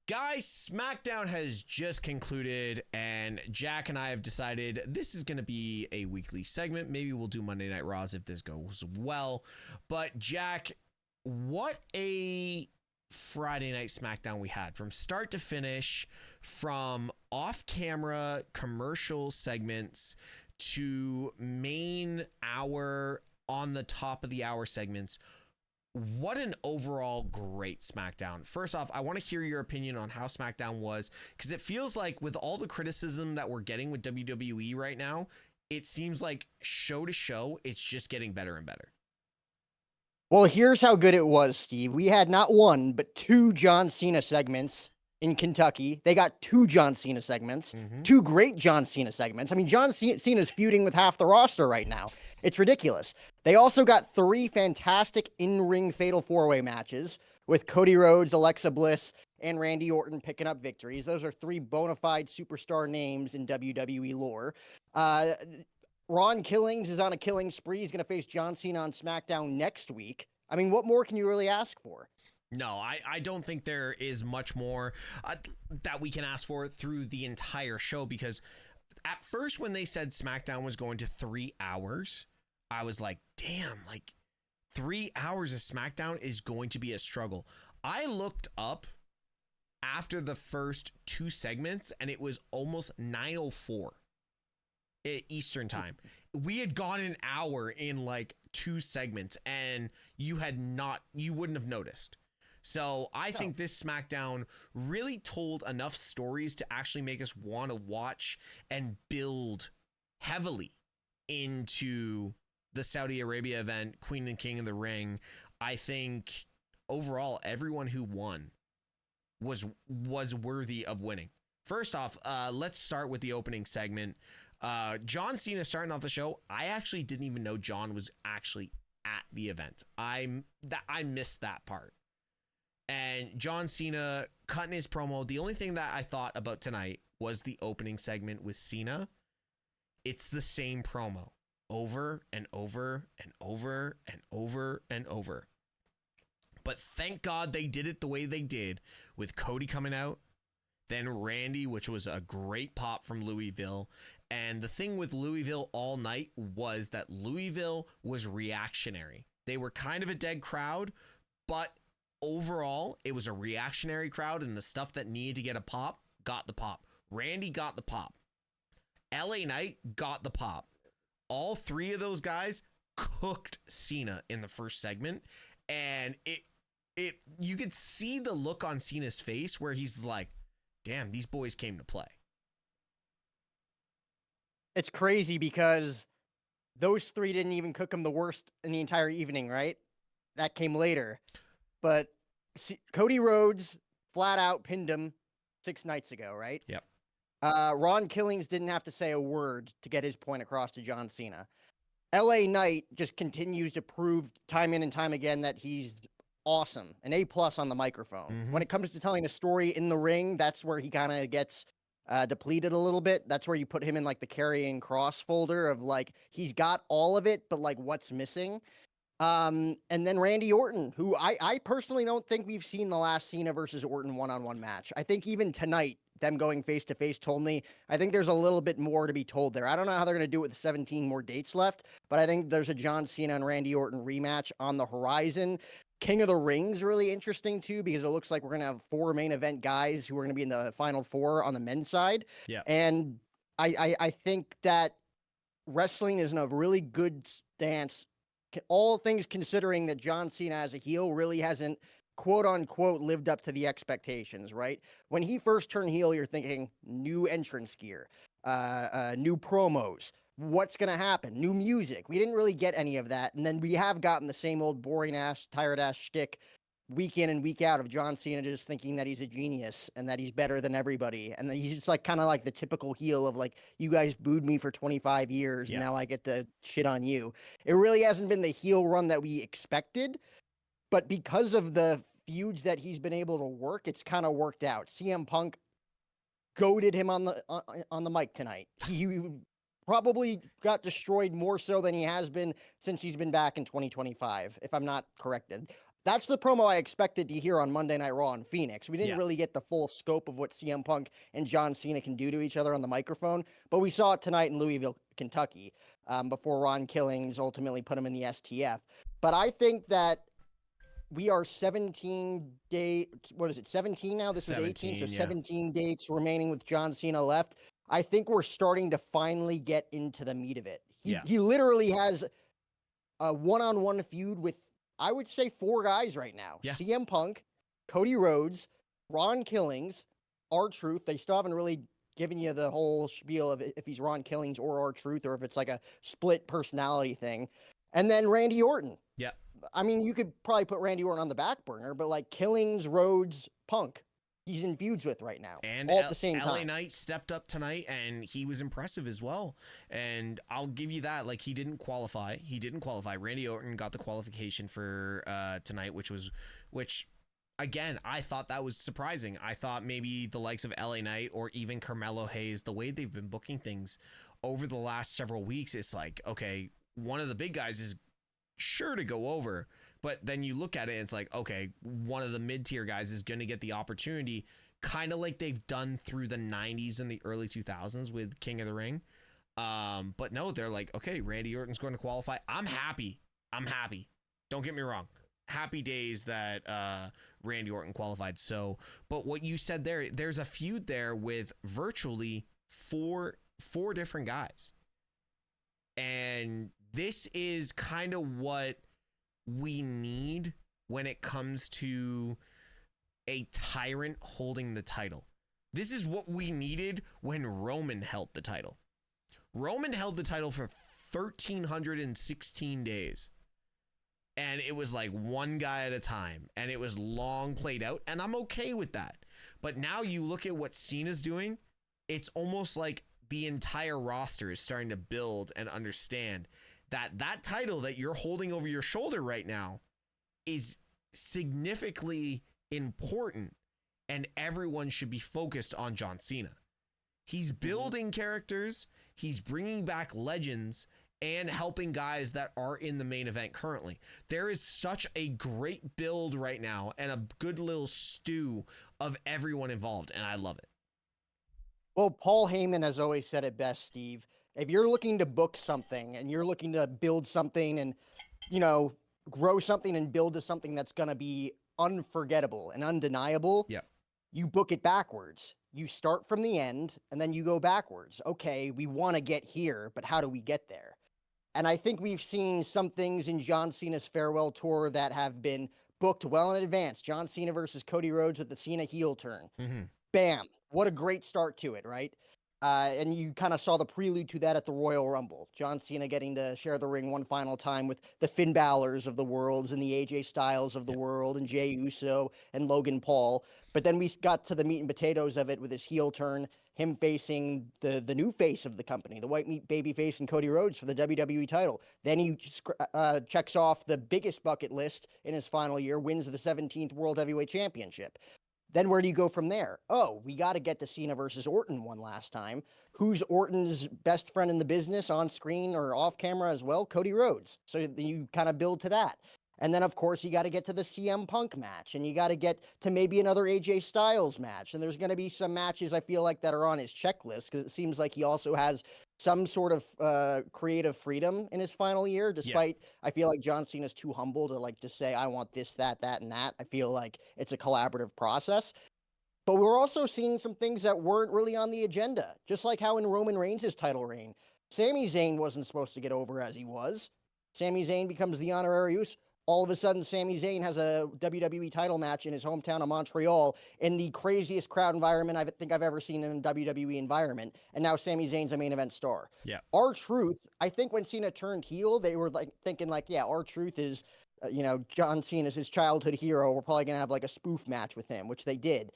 Guys, SmackDown has just concluded, and Jack and I have decided this is going to be a weekly segment. Maybe we'll do Monday Night Raws if this goes well. But Jack, what a Friday Night SmackDown we had from start to finish, from off-camera commercial segments to main hour on the top of the hour segments. What an overall great SmackDown. First off, I want to hear your opinion on how SmackDown was, because it feels like with all the criticism that we're getting with WWE right now, it seems like show to show, it's just getting better and better. Well, here's how good it was, Steve. We had not one, but two John Cena segments in Kentucky. They got two John Cena segments, two great John Cena segments. I mean, John Cena's feuding with half the roster right now. It's ridiculous. They also got three fantastic in-ring fatal four-way matches with Cody Rhodes, Alexa Bliss, and Randy Orton picking up victories. Those are three bona fide superstar names in WWE lore. Ron Killings is on a killing spree. He's going to face John Cena on SmackDown next week. I mean, what more can you really ask for? No, I don't think there is much more that we can ask for through the entire show, because at first when they said SmackDown was going to 3 hours, I was like, damn, like 3 hours of SmackDown is going to be a struggle. I looked up after the first two segments and it was almost 9:04 Eastern time. We had gone an hour in like two segments and you wouldn't have noticed. So I think this SmackDown really told enough stories to actually make us want to watch and build heavily into the Saudi Arabia event, Queen and King of the Ring. I think overall, everyone who won was worthy of winning. First off, let's start with the opening segment. John Cena starting off the show. I actually didn't even know John was actually at the event. I missed that part. And John Cena cutting his promo. The only thing that I thought about tonight was the opening segment with Cena. It's the same promo over and over and over and over and over. But thank God they did it the way they did, with Cody coming out, then Randy, which was a great pop from Louisville. And the thing with Louisville all night was that Louisville was reactionary. They were kind of a dead crowd, but overall, it was a reactionary crowd, and the stuff that needed to get a pop got the pop. Randy got the pop. LA Knight got the pop. All three of those guys cooked Cena in the first segment, and you could see the look on Cena's face where he's like, damn, these boys came to play. It's crazy because those three didn't even cook him the worst in the entire evening, right? That came later. But Cody Rhodes flat out pinned him 6 nights ago, right? Yep. Ron Killings didn't have to say a word to get his point across to John Cena. LA Knight just continues to prove time in and time again that he's awesome, an A+ on the microphone. When it comes to telling a story in the ring, that's where he kind of gets depleted a little bit. That's where you put him in like the Karrion Kross folder of like, he's got all of it, but like what's missing? And then Randy Orton, who I personally don't think we've seen the last Cena versus Orton one-on-one match. I think even tonight, them going face-to-face told me, I think there's a little bit more to be told there. I don't know how they're going to do it with 17 more dates left, but I think there's a John Cena and Randy Orton rematch on the horizon. King of the Ring's really interesting too, because it looks like we're going to have 4 main event guys who are going to be in the final 4 on the men's side. Yeah. And I think that wrestling is in a really good stance, all things considering that John Cena as a heel really hasn't quote unquote lived up to the expectations, right? When he first turned heel, you're thinking new entrance gear, new promos, what's going to happen, new music. We didn't really get any of that. And then we have gotten the same old boring ass, tired ass shtick week in and week out of John Cena just thinking that he's a genius and that he's better than everybody. And that he's just like kind of like the typical heel of like, you guys booed me for 25 years. Yeah. Now I get to shit on you. It really hasn't been the heel run that we expected, but because of the feuds that he's been able to work, it's kind of worked out. CM Punk goaded him on the mic tonight. He probably got destroyed more so than he has been since he's been back in 2025, if I'm not corrected. That's the promo I expected to hear on Monday Night Raw in Phoenix. We didn't Yeah. really get the full scope of what CM Punk and John Cena can do to each other on the microphone, but we saw it tonight in Louisville, Kentucky, before Ron Killings ultimately put him in the STF. But I think that we are 17 days. What is it? 17 now? This was 18, so 17 dates remaining with John Cena left. I think we're starting to finally get into the meat of it. He literally has a one-on-one feud with, I would say, 4 guys right now. Yeah. CM Punk, Cody Rhodes, Ron Killings, R-Truth. They still haven't really given you the whole spiel of if he's Ron Killings or R-Truth, or if it's like a split personality thing. And then Randy Orton. Yeah. I mean, you could probably put Randy Orton on the back burner, but like Killings, Rhodes, Punk, he's in feuds with right now. And all at the same LA time. Knight stepped up tonight, and he was impressive as well. And I'll give you that. Like, he didn't qualify. Randy Orton got the qualification for tonight, which again, I thought that was surprising. I thought maybe the likes of LA Knight or even Carmelo Hayes, the way they've been booking things over the last several weeks, it's like, okay, one of the big guys is sure to go over, but then you look at it and it's like, okay, one of the mid-tier guys is going to get the opportunity, kind of like they've done through the 90s and the early 2000s with King of the Ring. But no, they're like, okay, Randy Orton's going to qualify. I'm happy. Don't get me wrong. Happy days that Randy Orton qualified. So, but what you said there's a feud there with virtually four different guys. And this is kind of what we need when it comes to a tyrant holding the title. This is what we needed when Roman held the title. Roman held the title for 1,316 days. And it was like one guy at a time. And it was long played out. And I'm okay with that. But now you look at what Cena's doing. It's almost like the entire roster is starting to build and understand that title that you're holding over your shoulder right now is significantly important, and everyone should be focused on John Cena. He's building characters, he's bringing back legends, and helping guys that are in the main event currently. There is such a great build right now and a good little stew of everyone involved, and I love it. Well, Paul Heyman has always said it best, Steve. If you're looking to book something and you're looking to build something and, grow something and build to something that's going to be unforgettable and undeniable, you book it backwards. You start from the end and then you go backwards. Okay, we want to get here, but how do we get there? And I think we've seen some things in John Cena's farewell tour that have been booked well in advance. John Cena versus Cody Rhodes with the Cena heel turn. Bam. What a great start to it, right? And you kind of saw the prelude to that at the Royal Rumble. John Cena getting to share the ring one final time with the Finn Balors of the worlds and the AJ Styles of the world and Jey Uso and Logan Paul. But then we got to the meat and potatoes of it with his heel turn, him facing the new face of the company, the white meat baby face, and Cody Rhodes for the WWE title. Then he checks off the biggest bucket list in his final year, wins the 17th World Heavyweight Championship. Then where do you go from there? Oh, we got to get to Cena versus Orton one last time. Who's Orton's best friend in the business, on screen or off camera as well? Cody Rhodes. So you kind of build to that. And then, of course, you got to get to the CM Punk match, and you got to get to maybe another AJ Styles match. And there's going to be some matches I feel like that are on his checklist, because it seems like he also has some sort of creative freedom in his final year, despite I feel like John Cena's too humble to just say, I want this, that, and that. I feel like it's a collaborative process. But we're also seeing some things that weren't really on the agenda, just like how in Roman Reigns' title reign, Sami Zayn wasn't supposed to get over as he was. Sami Zayn becomes the honorary Uso. All of a sudden, Sami Zayn has a WWE title match in his hometown of Montreal in the craziest crowd environment I think I've ever seen in a WWE environment. And now Sami Zayn's a main event star. R-Truth, I think when Cena turned heel, they were thinking R-Truth is, John Cena's his childhood hero. We're probably going to have a spoof match with him, which they did.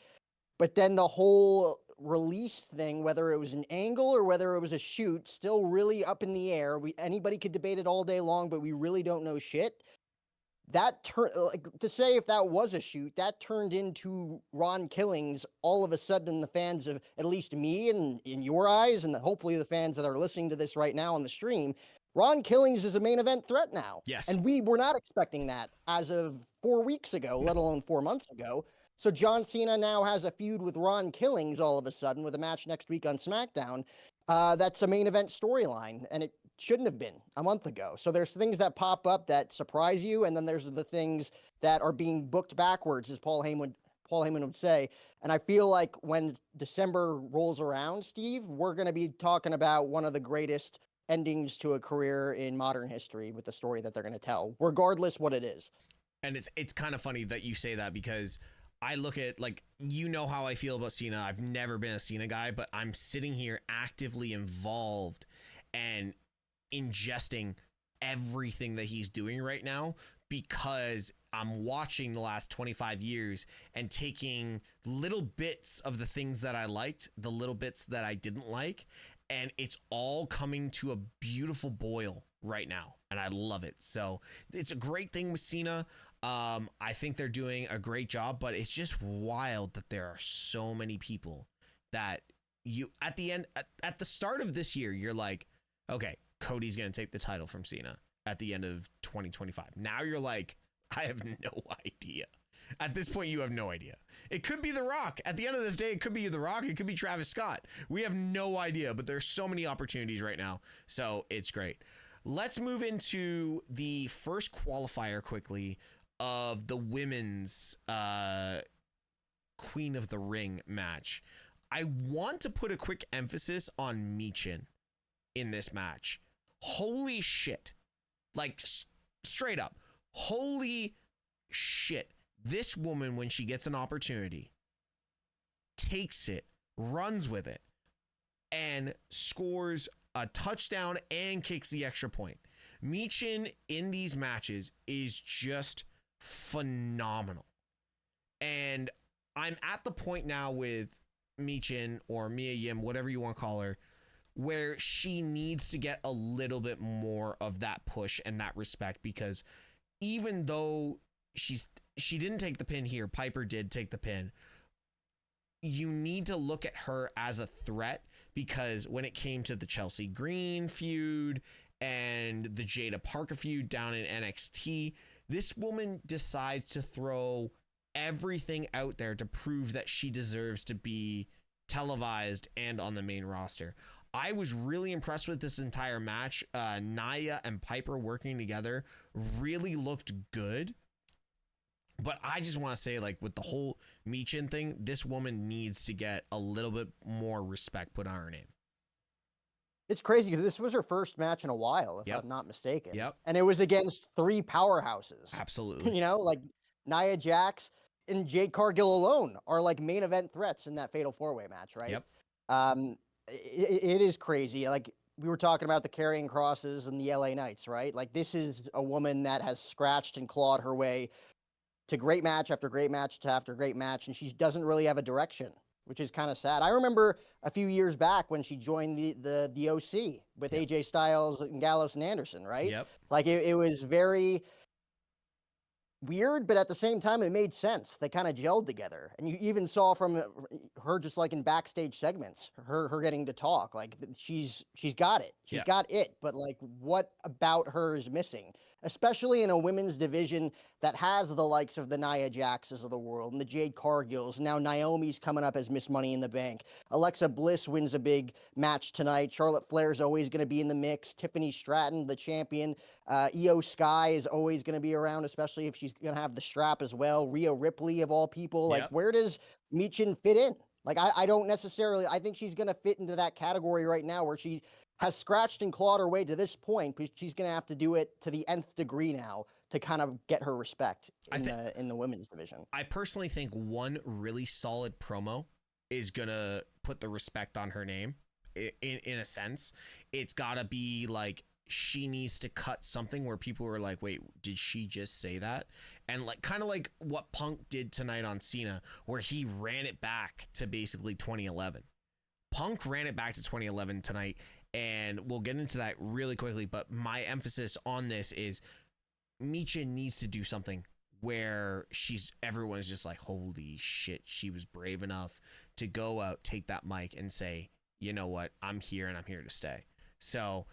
But then the whole release thing, whether it was an angle or whether it was a shoot, still really up in the air. Anybody could debate it all day long, but we really don't know shit. That to say if that was a shoot, that turned into Ron Killings. All of a sudden, the fans of at least me and in your eyes, and hopefully the fans that are listening to this right now on the stream, Ron Killings is a main event threat now. Yes. And we were not expecting that as of 4 weeks ago, let alone 4 months ago. So John Cena now has a feud with Ron Killings all of a sudden with a match next week on SmackDown. That's a main event storyline, and it shouldn't have been a month ago. So there's things that pop up that surprise you, and then there's the things that are being booked backwards, as Paul Heyman would say. And I feel like when December rolls around, Steve, we're going to be talking about one of the greatest endings to a career in modern history with the story that they're going to tell, regardless what it is. And it's kind of funny that you say that, because I look at, like, you know how I feel about Cena. I've never been a Cena guy, but I'm sitting here actively involved and ingesting everything that he's doing right now, because I'm watching the last 25 years and taking little bits of the things that I liked, the little bits that I didn't like, and it's all coming to a beautiful boil right now, and I love it. So it's a great thing with Cena. I think they're doing a great job, but it's just wild that there are so many people that you, at the end, at the start of this year, you're like, okay, Cody's going to take the title from Cena at the end of 2025. Now you're like, I have no idea. At this point, you have no idea. It could be The Rock. At the end of this day, it could be The Rock. It could be Travis Scott. We have no idea, but there's so many opportunities right now. So it's great. Let's move into the first qualifier quickly of the women's Queen of the Ring match. I want to put a quick emphasis on Michin in this match. Holy shit. Like, straight up. Holy shit. This woman, when she gets an opportunity, takes it, runs with it, and scores a touchdown and kicks the extra point. Michin in these matches is just phenomenal. And I'm at the point now with Michin, or Mia Yim, whatever you want to call her, where she needs to get a little bit more of that push and that respect, because even though she didn't take the pin here, Piper did take the pin, you need to look at her as a threat, because when it came to the Chelsea Green feud and the Jada Parker feud down in NXT, this woman decides to throw everything out there to prove that she deserves to be televised and on the main roster. I was really impressed with this entire match. Nia and Piper working together really looked good. But I just want to say, like, with the whole Michin thing, this woman needs to get a little bit more respect put on her name. It's crazy because this was her first match in a while, if Yep. I'm not mistaken. Yep. And it was against 3 powerhouses. Absolutely. You know, like Nia Jax and Jade Cargill alone are like main event threats in that Fatal 4-Way match, right? Yep. It is crazy. Like, we were talking about the Karrion Crosses and the LA Knights, right? Like, this is a woman that has scratched and clawed her way to great match after great match after great match, and she doesn't really have a direction, which is kind of sad. I remember a few years back when she joined the OC with Yep. AJ Styles and Gallows and Anderson, right? Yep. Like, it was very weird, but at the same time, it made sense. They kind of gelled together, and you even saw from her, just like in backstage segments, her getting to talk. Like, she's got it. She's Yeah. got it. But like, what about her is missing? Especially in a women's division that has the likes of the Nia Jaxes of the world and the Jade Cargills. Now Naomi's coming up as Miss Money in the Bank. Alexa Bliss wins a big match tonight. Charlotte Flair's always going to be in the mix. Tiffany Stratton, the champion. Io Sky is always going to be around, especially if she's going to have the strap as well. Rhea Ripley, of all people. Like, Yep. where does Michin fit in? Like, I don't necessarily, I think she's going to fit into that category right now where she has scratched and clawed her way to this point, but she's going to have to do it to the nth degree now to kind of get her respect in the women's division. I personally think one really solid promo is going to put the respect on her name. In a sense, it's got to be like, she needs to cut something where people are like, wait, did she just say that? And like, kind of like what Punk did tonight on Cena, where he ran it back to basically 2011. Punk ran it back to 2011 tonight, and we'll get into that really quickly. But my emphasis on this is Michin needs to do something where everyone's just like, holy shit, she was brave enough to go out, take that mic and say, you know what, I'm here and I'm here to stay. So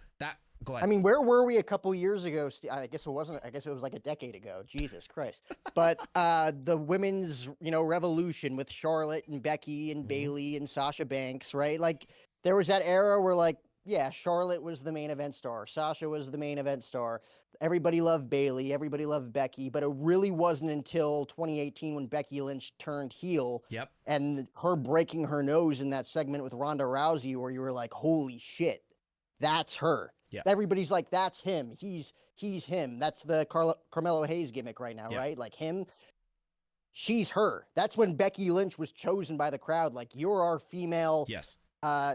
Go I ahead. mean, where were we a couple years ago? I guess it wasn't. I guess it was like a decade ago. Jesus Christ! But the women's, revolution with Charlotte and Becky and Mhm. Bayley and Sasha Banks, right? Like there was that era where, like, yeah, Charlotte was the main event star, Sasha was the main event star. Everybody loved Bayley, everybody loved Becky, but it really wasn't until 2018 when Becky Lynch turned heel Yep. and her breaking her nose in that segment with Ronda Rousey, where you were like, "Holy shit, that's her." Yep. Everybody's like, "That's him. He's him." That's the Carmelo Hayes gimmick right now, Yep. right? Like him, she's her. That's when Becky Lynch was chosen by the crowd. Like, you're our female. Yes.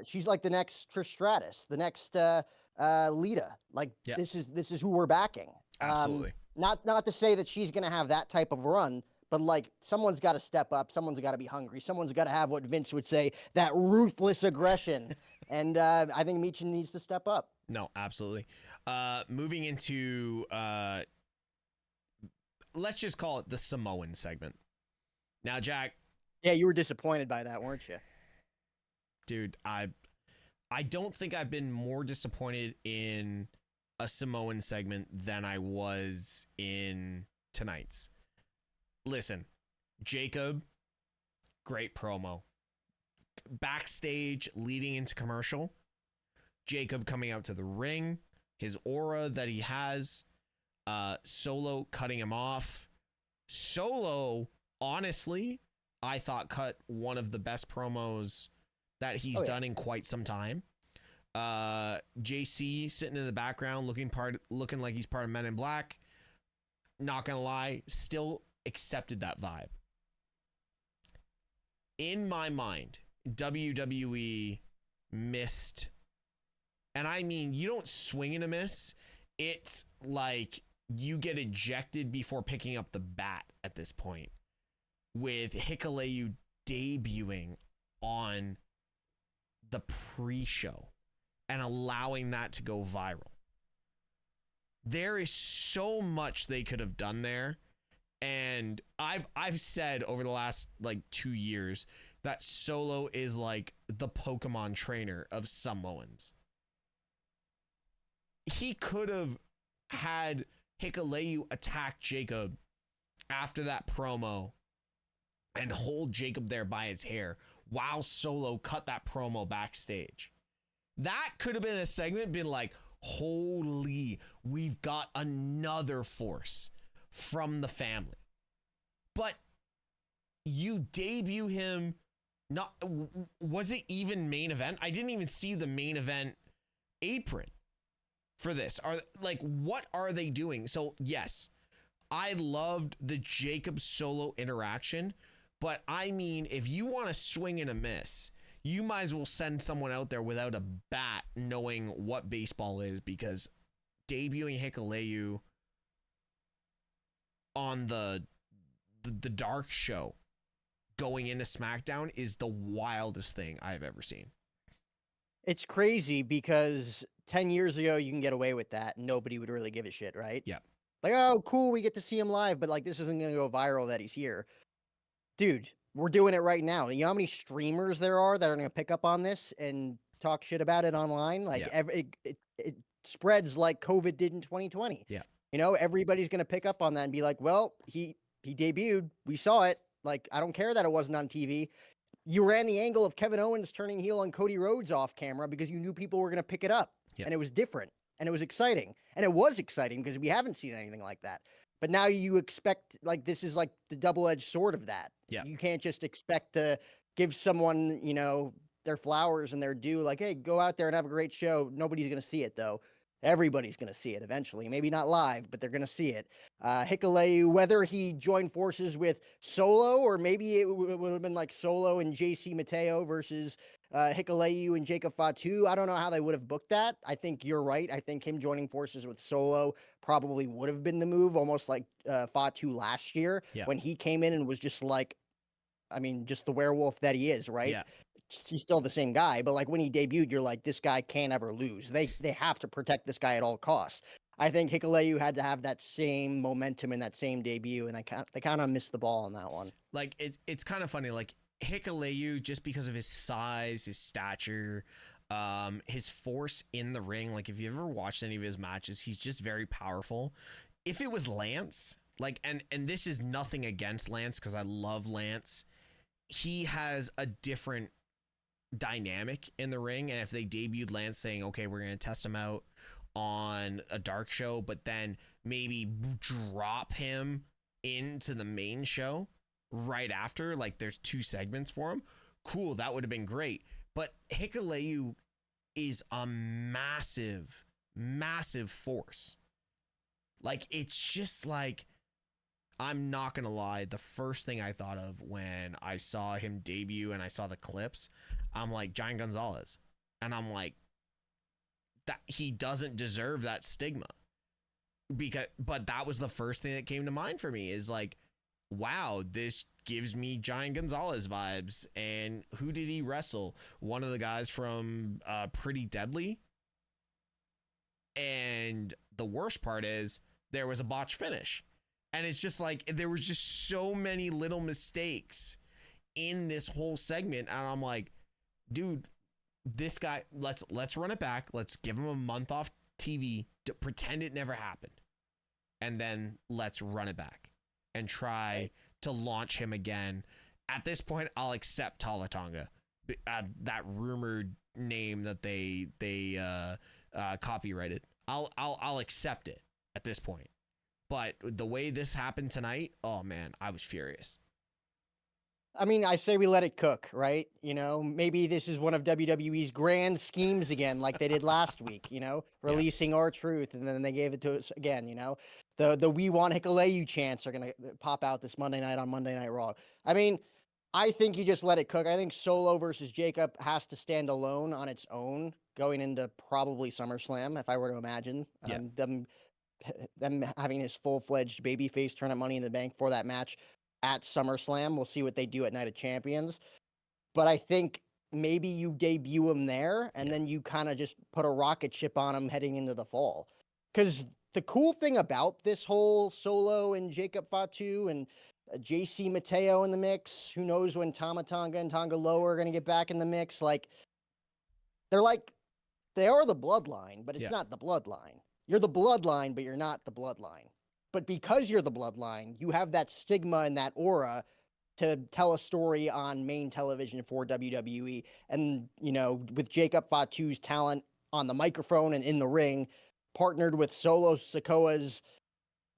She's like the next Trish Stratus, the next Lita. Like, Yep. this is who we're backing. Absolutely. Not to say that she's gonna have that type of run, but like someone's got to step up. Someone's got to be hungry. Someone's got to have what Vince would say, that ruthless aggression. And I think Michin needs to step up. No, absolutely. Moving into let's just call it the Samoan segment. Now, Jack, Yeah, you were disappointed by that, weren't you? dude, I don't think I've been more disappointed in a Samoan segment than I was in tonight's. Listen, Jacob, great promo. Backstage leading into commercial, Jacob coming out to the ring, his aura that he has, Solo cutting him off. Solo, honestly, I thought cut one of the best promos that he's done in quite some time. JC sitting in the background looking like he's part of Men in Black. Not gonna lie, still accepted that vibe. In my mind, WWE missed, and I mean, you don't swing and a miss. It's like you get ejected before picking up the bat at this point, with Hikuleo debuting on the pre-show and allowing that to go viral. There is so much they could have done there. And I've said over the last like 2 years that Solo is like the Pokemon trainer of Samoans. He could have had Hikuleo attack Jacob after that promo and hold Jacob there by his hair while Solo cut that promo backstage. That could have been a segment, been like, holy, we've got another force from the family. But you debut him, not, was it even main event? I didn't even see the main event apron for this. What are they doing? So yes, I loved the Jacob Solo interaction, but I mean, if you want to swing and a miss, you might as well send someone out there without a bat knowing what baseball is, because debuting Hikuleo on the Dark Show going into SmackDown is the wildest thing I've ever seen. It's crazy because 10 years ago, you can get away with that and nobody would really give a shit, right? Yeah. Like, oh, cool, we get to see him live, but like, this isn't going to go viral that he's here. Dude, we're doing it right now. You know how many streamers there are that are going to pick up on this and talk shit about it online? Like, it spreads like COVID did in 2020. Yeah. You know, everybody's going to pick up on that and be like, well, he debuted. We saw it. Like, I don't care that it wasn't on TV. You ran the angle of Kevin Owens turning heel on Cody Rhodes off camera because you knew people were going to pick it up. Yep. And it was different. And it was exciting. And it was exciting because we haven't seen anything like that. But now you expect, like, this is like the double-edged sword of that. Yeah. You can't just expect to give someone, you know, their flowers and their due. Like, hey, go out there and have a great show. Nobody's going to see it, though. Everybody's going to see it eventually. Maybe not live, but they're going to see it. Hikuleo, whether he joined forces with Solo, or maybe it would have been like Solo and JC Mateo versus Hikuleo and Jacob Fatu. I don't know how they would have booked that. I think you're right. I think him joining forces with Solo probably would have been the move, almost like Fatu last year when he came in and was just like, I mean, just the werewolf that he is, right? Yeah. He's still the same guy, but like when he debuted, you're like, this guy can't ever lose. They have to protect this guy at all costs. I think Hikuleo had to have that same momentum in that same debut, and they kind of missed the ball on that one. Like, it's kind of funny. Like, Hikuleo, just because of his size, his stature, His force in the ring, like if you ever watched any of his matches, he's just very powerful. If it was Lance, like, and this is nothing against Lance because I love Lance, he has a different dynamic in the ring. And if they debuted Lance saying, okay, we're going to test him out on a dark show, but then maybe drop him into the main show right after, like there's 2 segments for him, cool, that would have been great. But Hikuleu is a massive force. Like, it's just like, I'm not gonna lie, the first thing I thought of when I saw him debut and I saw the clips, I'm like, Giant Gonzalez. And I'm like, that he doesn't deserve that stigma. But that was the first thing that came to mind for me, is like, wow, this gives me Giant Gonzalez vibes. And who did he wrestle? One of the guys from Pretty Deadly. And the worst part is there was a botch finish. And it's just like, there was just so many little mistakes in this whole segment. And I'm like, dude, this guy, let's run it back. Let's give him a month off TV to pretend it never happened. And then let's run it back and try to launch him again. At this point, I'll accept Tala Tonga, that rumored name that they copyrighted. I'll accept it at this point. But the way this happened tonight, oh man, I was furious. I mean, I say we let it cook, right? You know, maybe this is one of WWE's grand schemes again, like they did last week, you know, releasing R-Truth, and then they gave it to us again, you know. The "We Want Hikuleu" chants are going to pop out this Monday night on Monday Night Raw. I mean, I think you just let it cook. I think Solo versus Jacob has to stand alone on its own going into probably SummerSlam, if I were to imagine. Them having his full-fledged babyface turn at Money in the Bank for that match at SummerSlam. We'll see what they do at Night of Champions. But I think maybe you debut him there, and then you kind of just put a rocket ship on him heading into the fall. Because the cool thing about this whole Solo and Jacob Fatu and JC Mateo in the mix, who knows when Tama Tonga and Tonga Loa are going to get back in the mix, like, they are the Bloodline, but it's not the Bloodline. You're the Bloodline, but you're not the Bloodline. But because you're the Bloodline, you have that stigma and that aura to tell a story on main television for WWE. And, you know, with Jacob Fatu's talent on the microphone and in the ring, partnered with Solo Sikoa's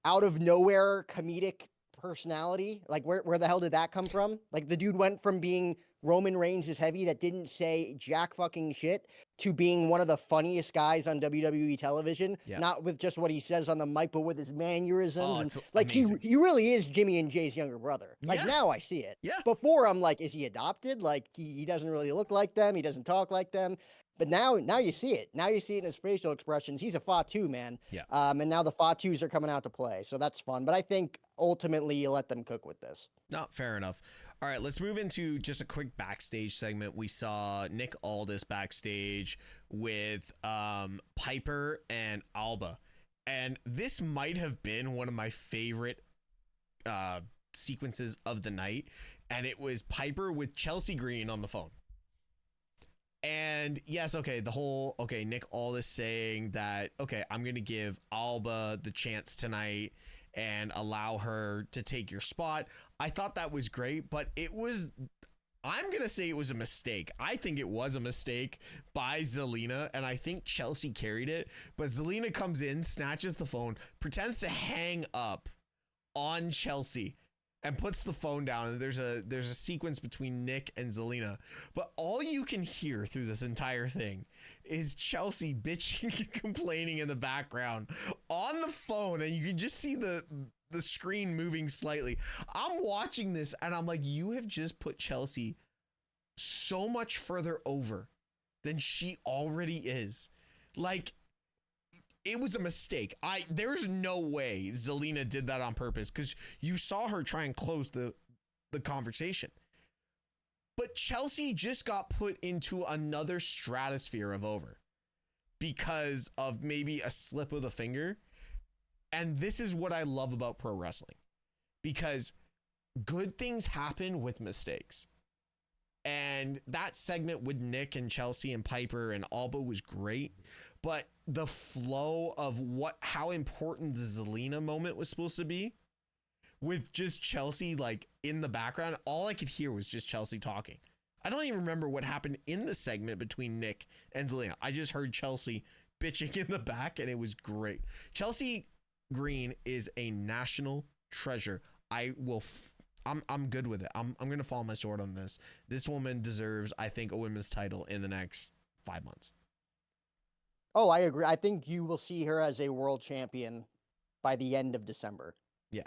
out of nowhere comedic personality. Like, where the hell did that come from? Like, the dude went from being Roman Reigns is heavy that didn't say jack fucking shit to being one of the funniest guys on WWE television. Not with just what he says on the mic, but with his mannerisms. Like, he really is Jimmy and Jay's younger brother. Like, now I see it. Before, I'm like, is he adopted? Like, he doesn't really look like them. He doesn't talk like them. But now you see it. Now you see it in his facial expressions. He's a Fatu, man. And now the Fatus are coming out to play. So that's fun. But I think ultimately you let them cook with this. No, fair enough. All right, let's move into just a quick backstage segment. We saw Nick Aldis backstage with Piper and Alba. And this might have been one of my favorite sequences of the night. And it was Piper with Chelsea Green on the phone. And yes, okay, Nick Aldis saying that, okay, I'm going to give Alba the chance tonight and allow her to take your spot. I thought that was great, but I'm going to say it was a mistake. I think it was a mistake by Zelina, and I think Chelsea carried it. But Zelina comes in, snatches the phone, pretends to hang up on Chelsea, and puts the phone down. And there's a sequence between Nick and Zelina. But all you can hear through this entire thing is Chelsea bitching and complaining in the background on the phone. And you can just see the screen moving slightly. I'm watching this and I'm like, you have just put Chelsea so much further over than she already is. Like, it was a mistake. There's no way Zelina did that on purpose, because you saw her try and close the conversation. But Chelsea just got put into another stratosphere of over because of maybe a slip of the finger. And this is what I love about pro wrestling, because good things happen with mistakes. And that segment with Nick and Chelsea and Piper and Alba was great. But the flow of how important the Zelina moment was supposed to be, with just Chelsea like in the background, all I could hear was just Chelsea talking. I don't even remember what happened in the segment between Nick and Zelina. I just heard Chelsea bitching in the back, and it was great. Chelsea Green is a national treasure. I'm good with it. I'm going to follow my sword on this. This woman deserves, I think, a women's title in the next 5 months. Oh, I agree. I think you will see her as a world champion by the end of December. Yeah.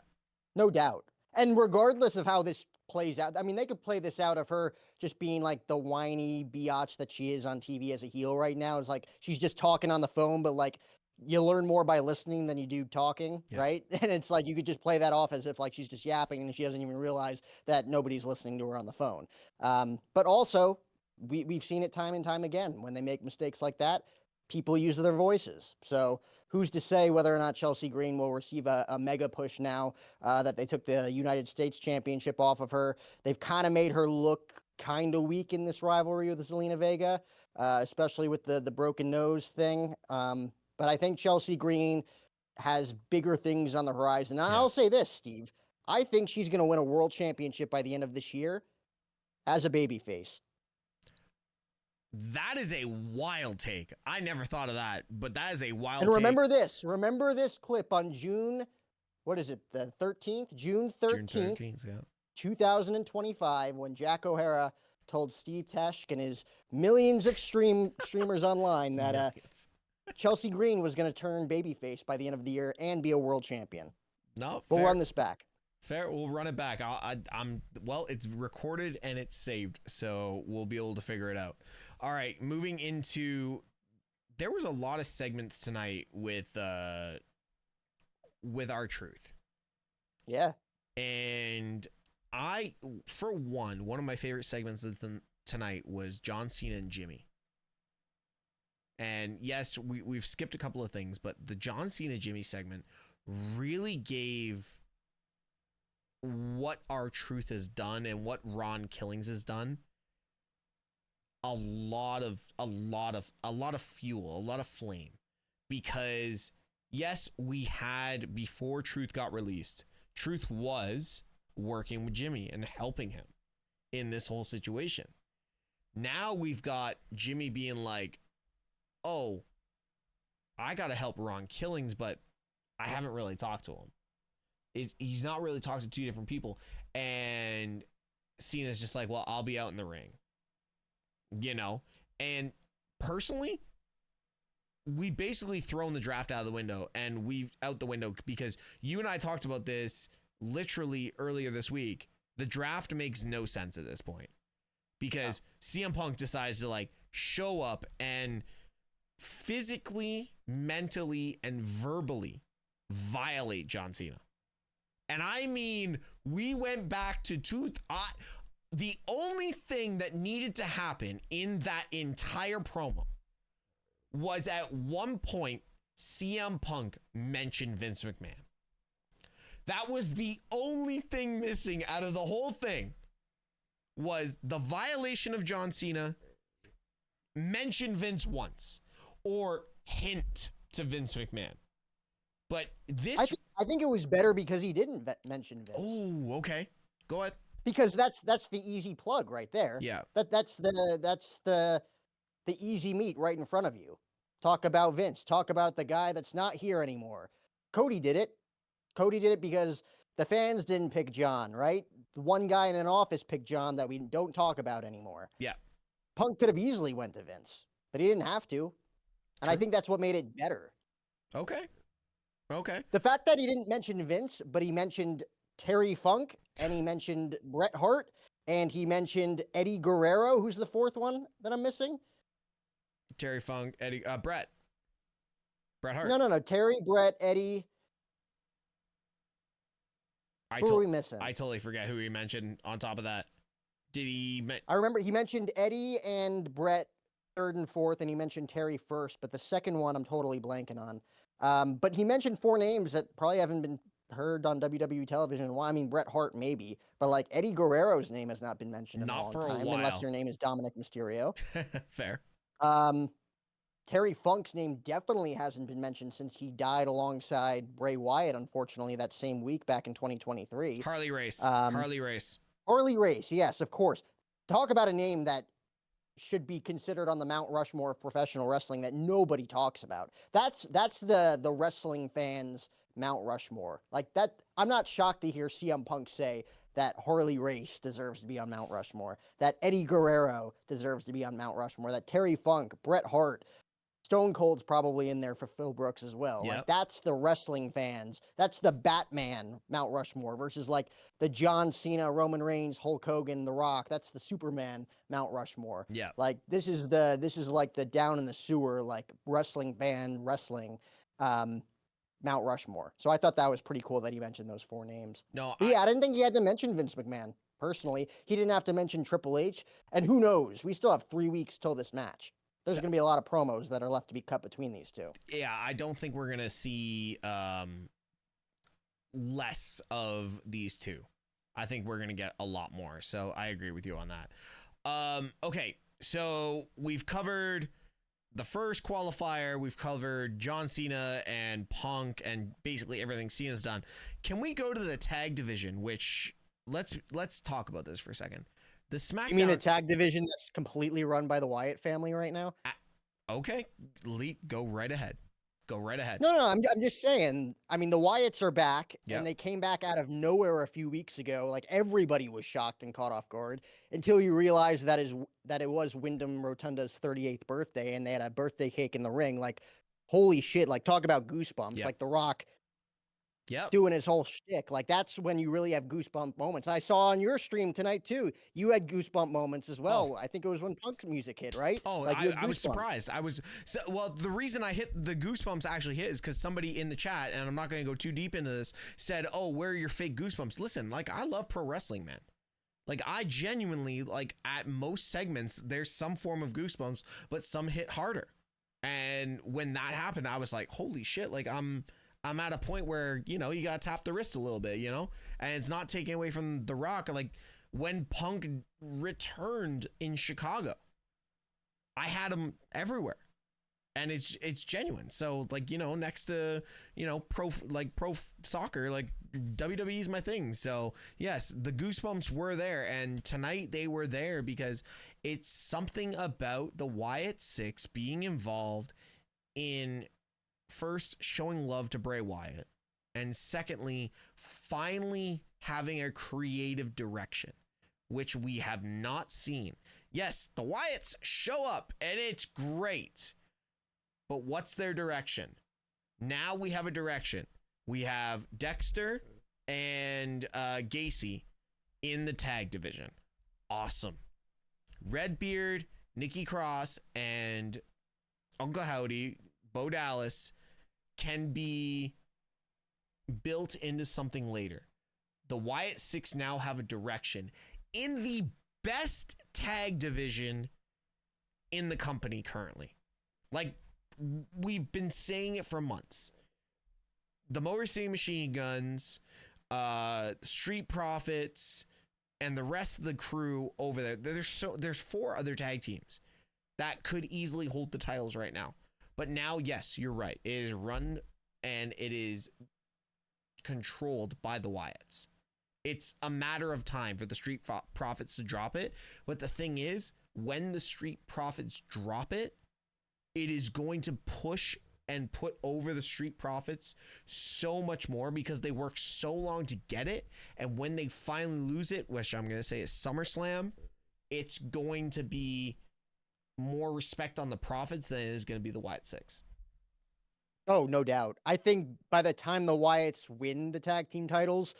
No doubt. And regardless of how this plays out, I mean, they could play this out of her just being like the whiny biatch that she is on TV as a heel right now. It's like she's just talking on the phone, but like you learn more by listening than you do talking, right? And it's like you could just play that off as if like she's just yapping and she doesn't even realize that nobody's listening to her on the phone. But also, we've seen it time and time again. When they make mistakes like that, people use their voices. So who's to say whether or not Chelsea Green will receive a mega push now that they took the United States Championship off of her? They've kind of made her look kind of weak in this rivalry with Zelina Vega, especially with the broken nose thing. But I think Chelsea Green has bigger things on the horizon. And I'll say this, Steve. I think she's going to win a world championship by the end of this year as a babyface. That is a wild take. I never thought of that, but that is a wild take. And remember take. this. Remember this clip on June, what is it, the 13th? June 13th, 2025, when Jack O'Hara told Steve Tesh and his millions of streamers online that Chelsea Green was going to turn babyface by the end of the year and be a world champion. No, we'll run this back. Fair. We'll run it back. Well, it's recorded and it's saved, so we'll be able to figure it out. All right, moving into, there was a lot of segments tonight with R-Truth. Yeah. And for one of my favorite segments of tonight was John Cena and Jimmy. And yes, we've skipped a couple of things, but the John Cena Jimmy segment really gave what R-Truth has done and what Ron Killings has done a lot of fuel, a lot of flame. Because yes, we had, before Truth got released, Truth was working with Jimmy and helping him in this whole situation. Now we've got Jimmy being like, oh, I got to help Ron Killings, but I haven't really talked to him. He's not really talked to two different people. And Cena's just like, well, I'll be out in the ring. You know? And personally, we basically thrown the draft out of the window, and because you and I talked about this literally earlier this week. The draft makes no sense at this point because CM Punk decides to like show up and physically, mentally, and verbally violate John Cena. And I mean, we went back to the only thing that needed to happen in that entire promo was at one point CM Punk mentioned Vince McMahon. That was the only thing missing out of the whole thing, was the violation of John Cena, mention Vince once, or hint to Vince McMahon. But this, I think it was better because he didn't mention Vince. Oh, okay. Go ahead. Because that's the easy plug right there. Yeah. That's the easy meat right in front of you. Talk about Vince. Talk about the guy that's not here anymore. Cody did it. Cody did it because the fans didn't pick John, right? The one guy in an office picked John that we don't talk about anymore. Yeah. Punk could have easily went to Vince, but he didn't have to. And I think that's what made it better. Okay. The fact that he didn't mention Vince, but he mentioned Terry Funk, and he mentioned Bret Hart, and he mentioned Eddie Guerrero, who's the fourth one that I'm missing. Terry Funk, Eddie, Bret Hart. No. Terry, Bret, Eddie. Who are we missing? I totally forget who he mentioned on top of that. Did he? I remember he mentioned Eddie and Bret third and fourth, and he mentioned Terry first, but the second one I'm totally blanking on. But he mentioned four names that probably haven't been heard on WWE television. Well, I mean, Bret Hart maybe, but like Eddie Guerrero's name has not been mentioned in a Not long for a time, unless while. your name is Dominic Mysterio. Fair. Terry Funk's name definitely hasn't been mentioned since he died alongside Bray Wyatt, unfortunately, that same week back in 2023. Harley Race. Um, Harley Race. Harley Race, yes, of course. Talk about a name that should be considered on the Mount Rushmore of professional wrestling that nobody talks about. That's the wrestling fans' Mount Rushmore. Like that, I'm not shocked to hear CM Punk say that Harley Race deserves to be on Mount Rushmore, that Eddie Guerrero deserves to be on Mount Rushmore, that Terry Funk, Bret Hart, Stone Cold's probably in there for Phil Brooks as well. Yep. Like that's the wrestling fans. That's the Batman Mount Rushmore versus like the John Cena, Roman Reigns, Hulk Hogan, The Rock. That's the Superman Mount Rushmore. Yeah. Like this is like the down in the sewer like wrestling fan wrestling Mount Rushmore. So I thought that was pretty cool that he mentioned those 4 names. No, But yeah, I didn't think he had to mention Vince McMahon. Personally, he didn't have to mention Triple H, and who knows? We still have 3 weeks till this match. There's going to be a lot of promos that are left to be cut between these two. Yeah, I don't think we're going to see less of these two. I think we're going to get a lot more. So I agree with you on that. Okay, so we've covered the first qualifier. We've covered John Cena and Punk and basically everything Cena's done. Can we go to the tag division, which let's talk about this for a second. The SmackDown. You mean the tag division that's completely run by the Wyatt family right now? Okay, go right ahead. Go right ahead. No, I'm just saying. I mean, the Wyatts are back, Yep. and they came back out of nowhere a few weeks ago. Like everybody was shocked and caught off guard until you realize that it was Wyndham Rotunda's 38th birthday, and they had a birthday cake in the ring. Like, holy shit! Like, talk about goosebumps. Yep. Like The Rock. Yep. Doing his whole shtick. Like that's when you really have goosebump moments. I saw on your stream tonight too. You had goosebump moments as well. Oh. I think it was when Punk music hit, right? Oh, like I was surprised. Well, the reason I hit the goosebumps actually hit is because somebody in the chat, and I'm not going to go too deep into this, said, "Oh, where are your fake goosebumps?" Listen, like I love pro wrestling, man. Like I genuinely like at most segments, there's some form of goosebumps, but some hit harder. And when that happened, I was like, "Holy shit!" Like I'm at a point where, you know, you got to tap the wrist a little bit, you know, and it's not taking away from The Rock. Like when Punk returned in Chicago, I had him everywhere and it's genuine. So like, you know, next to, you know, pro soccer, like WWE is my thing. So yes, the goosebumps were there, and tonight they were there because it's something about the Wyatt Six being involved in first showing love to Bray Wyatt, and secondly, finally having a creative direction, which we have not seen. Yes, the Wyatts show up and it's great, but what's their direction? Now we have a direction. We have Dexter and Gacy in the tag division. Awesome. Redbeard, Nikki Cross, and Uncle Howdy, Bo Dallas, can be built into something later. The Wyatt Six now have a direction in the best tag division in the company currently. Like, we've been saying it for months. The Motor City Machine Guns, Street Profits, and the rest of the crew over there. There's 4 other tag teams that could easily hold the titles right now. But now, yes, you're right. It is run and it is controlled by the Wyatts. It's a matter of time for the Street Profits to drop it. But the thing is, when the Street Profits drop it, it is going to push and put over the Street Profits so much more because they worked so long to get it. And when they finally lose it, which I'm going to say is SummerSlam, it's going to be more respect on the Profits than it is going to be the Wyatt Six. Oh, no doubt. I think by the time the Wyatts win the tag team titles,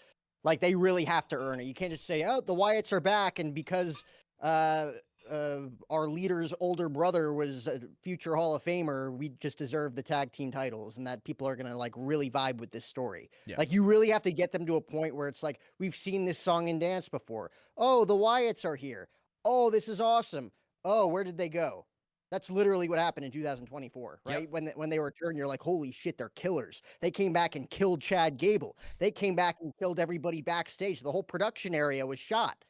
like they really have to earn it. You can't just say, "Oh, the Wyatts are back," and because our leader's older brother was a future Hall of Famer, we just deserve the tag team titles, and that people are gonna like really vibe with this story. Yeah. Like you really have to get them to a point where it's like, we've seen this song and dance before. Oh, the Wyatts are here. Oh, this is awesome. Oh, where did they go? That's literally what happened in 2024, right? Yep. When they returned, you're like, holy shit, they're killers. They came back and killed Chad Gable. They came back and killed everybody backstage. The whole production area was shot.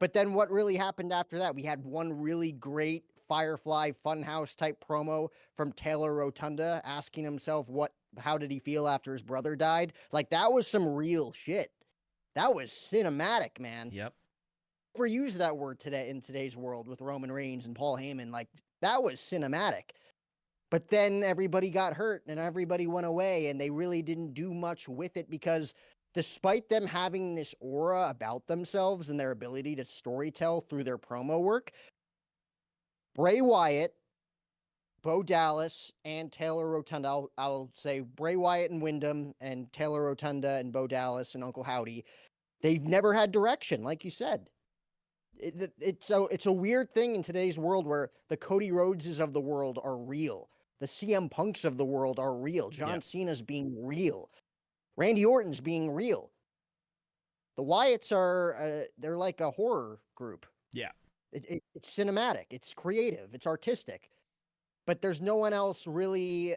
But then what really happened after that? We had one really great Firefly Funhouse type promo from Taylor Rotunda asking himself how did he feel after his brother died? Like, that was some real shit. That was cinematic, man. Yep. Overuse that word today in today's world with Roman Reigns and Paul Heyman. Like, that was cinematic. But then everybody got hurt and everybody went away, and they really didn't do much with it because despite them having this aura about themselves and their ability to storytell through their promo work, Bray Wyatt, Bo Dallas, and Taylor Rotunda, I'll say Bray Wyatt and Wyndham and Taylor Rotunda and Bo Dallas and Uncle Howdy, they've never had direction, like you said. It's a weird thing in today's world where the Cody Rhodeses of the world are real. The CM Punks of the world are real. John Cena's being real. Randy Orton's being real. The Wyatts are, they're like a horror group. Yeah. It's cinematic. It's creative. It's artistic. But there's no one else really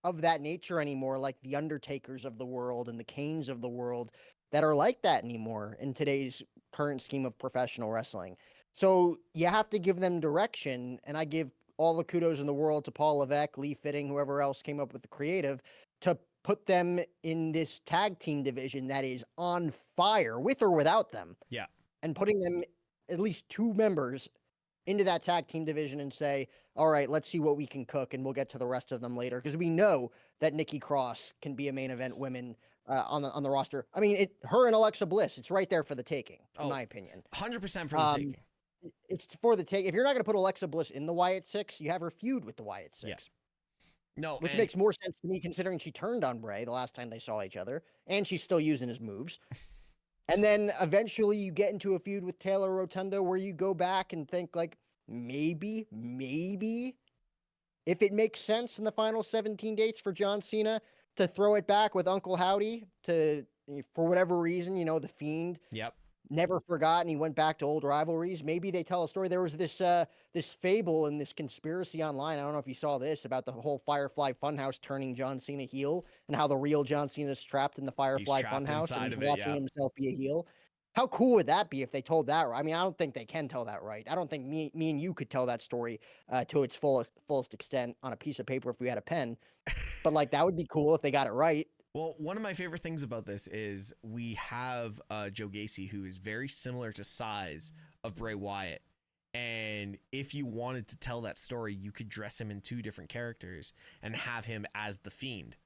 of that nature anymore, like the Undertakers of the world and the Kanes of the world that are like that anymore in today's current scheme of professional wrestling. So you have to give them direction, and I give all the kudos in the world to Paul Levesque, Lee Fitting, whoever else came up with the creative, to put them in this tag team division that is on fire, with or without them. Yeah. And putting them, at least 2 members, into that tag team division and say, all right, let's see what we can cook, and we'll get to the rest of them later. Because we know that Nikki Cross can be a main event women on the roster. I mean, her and Alexa Bliss, it's right there for the taking, in my opinion. 100% for the taking. It's for the take. If you're not going to put Alexa Bliss in the Wyatt Six, you have her feud with the Wyatt Six. Yeah. No, which makes more sense to me considering she turned on Bray the last time they saw each other, and she's still using his moves. And then eventually you get into a feud with Taylor Rotunda where you go back and think like, maybe, if it makes sense in the final 17 dates for John Cena to throw it back with Uncle Howdy for whatever reason, the Fiend. Yep. Never forgot, and he went back to old rivalries. Maybe they tell a story. There was this fable and this conspiracy online. I don't know if you saw this about the whole Firefly Funhouse turning John Cena heel and how the real John Cena is trapped in the Firefly Funhouse and he's watching himself be a heel. How cool would that be if they told that? I mean, I don't think they can tell that right. I don't think me and you could tell that story to its fullest extent on a piece of paper if we had a pen. But like, that would be cool if they got it right. Well, one of my favorite things about this is we have Joe Gacy, who is very similar to size of Bray Wyatt. And if you wanted to tell that story, you could dress him in 2 different characters and have him as the Fiend